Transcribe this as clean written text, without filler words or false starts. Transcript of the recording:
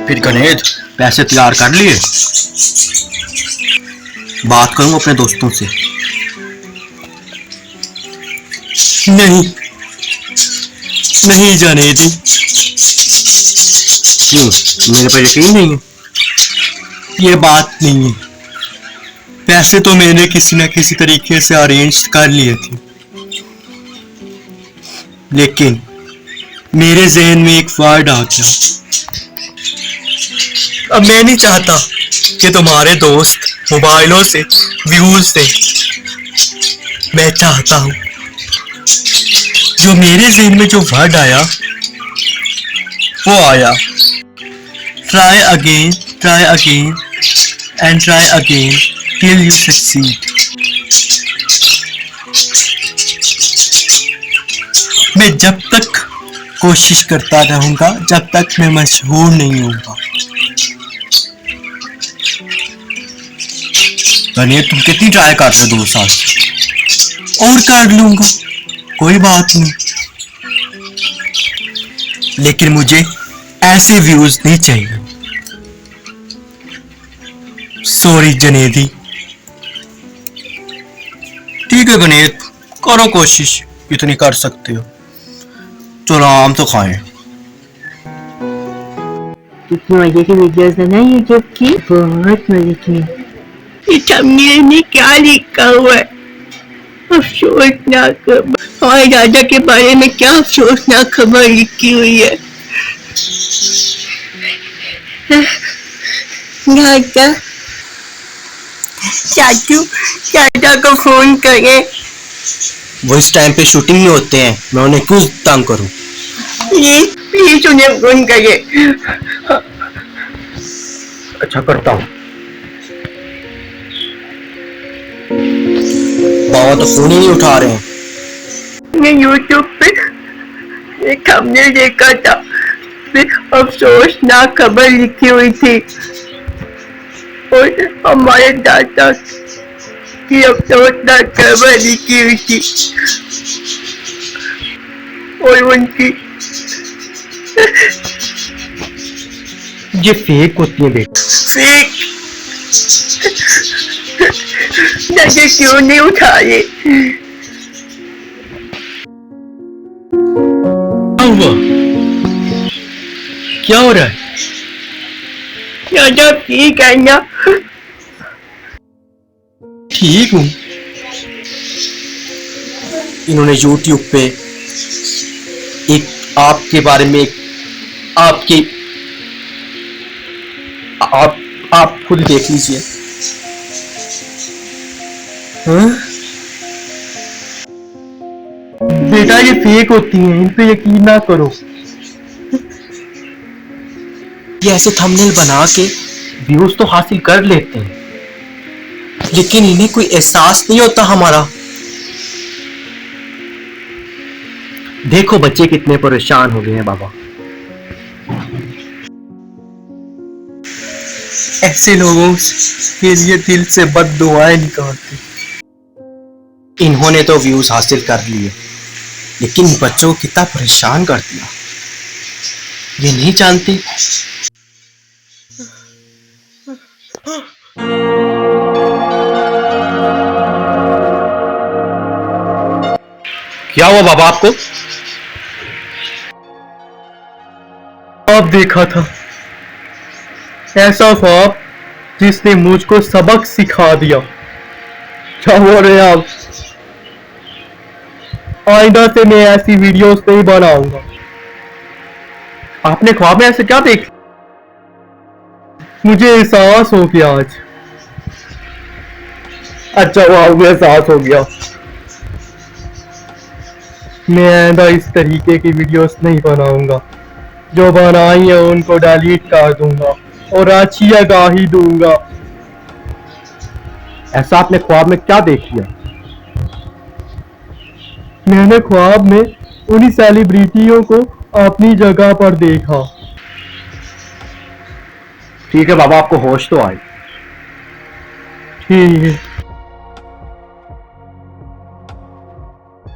फिर गणेश पैसे तैयार कर लिए? बात करूं अपने दोस्तों से। नहीं नहीं जाने दी। क्यों, मेरे पर यकीन नहीं है? ये बात नहीं है, पैसे तो मैंने किसी न किसी तरीके से अरेंज कर लिए थे, लेकिन मेरे जहन में एक वर्ड आ गया। अब मैं नहीं चाहता कि तुम्हारे दोस्त मोबाइलों से व्यूज दें। मैं चाहता हूं जो मेरे जहन में जो वर्ड आया वो आया, try again and try again till you succeed। मैं जब तक कोशिश करता रहूंगा जब तक मैं मशहूर नहीं होऊंगा। गणेश तुम कितनी ट्राई करते हो 2 साल से? और कर लूंगा, कोई बात नहीं, लेकिन मुझे ऐसे व्यूज नहीं चाहिए। सॉरी जनेदी। ठीक है गणेश, करो कोशिश, इतनी कर सकते हो। चलो आम तो खाएं। कितनी मजे की वीडियोस है ना यूट्यूब की, बहुत मजे की। ये थंबनेल में क्या लिखा हुआ है? अफसोसनाक खबर। हमारे दादा के बारे में क्या अफसोसनाक खबर लिखी हुई है? दादा, चाचू चाचा को फोन करें। वो इस टाइम पे शूटिंग में होते हैं, मैं उन्हें क्यों तंग करूं? प्लीज उन्हें फोन करें। अच्छा करता हूं। बाबा तो फोन ही नहीं उठा रहे हैं। मैं यूट्यूब पे एक हमने देखा था, अफसोसनाक खबर लिखी हुई थी और हमारे दादा की अफसोसनाक खबर लिखी हुई थी और उनकी। ये फेक होती है बेटा। फेक? दादा क्यों नहीं उठा रहे? क्या हो रहा है? दादा ठीक है ना? ठीक हूँ। इन्होंने YouTube पे एक आपके बारे में आप खुद देख लीजिए। हाँ? बेटा ये फेक होती हैं, इन पे यकीन ना करो। ये ऐसे थंबनेल बना के व्यूज तो हासिल कर लेते हैं, लेकिन इन्हें कोई एहसास नहीं होता हमारा। देखो बच्चे कितने परेशान हो गए हैं बाबा। ऐसे लोगों के लिए दिल से बद्दुआएं निकालते। इन्होंने तो व्यूज हासिल कर लिए, लेकिन बच्चों को कितना परेशान कर दिया, ये नहीं जानते। क्या हुआ बाबा आपको? ख्वाब देखा था, ऐसा ख्वाब जिसने मुझको सबक सिखा दिया। क्या बोल रहे हैं आप? आइंदा से मैं ऐसी वीडियोस नहीं बनाऊंगा। आपने ख्वाब में ऐसे क्या देख? मुझे एहसास हो गया आज। अच्छा हुआ मुझे एहसास हो गया। मैं आइंदा इस तरीके की वीडियोस नहीं बनाऊंगा। जो बनाई है उनको डिलीट कर दूंगा और अच्छी आगाही दूंगा। ऐसा आपने ख्वाब में क्या देख लिया? मैंने ख्वाब में उन्हीं सेलिब्रिटियों को अपनी जगह पर देखा। ठीक है बाबा, आपको होश तो आए। ठीक है।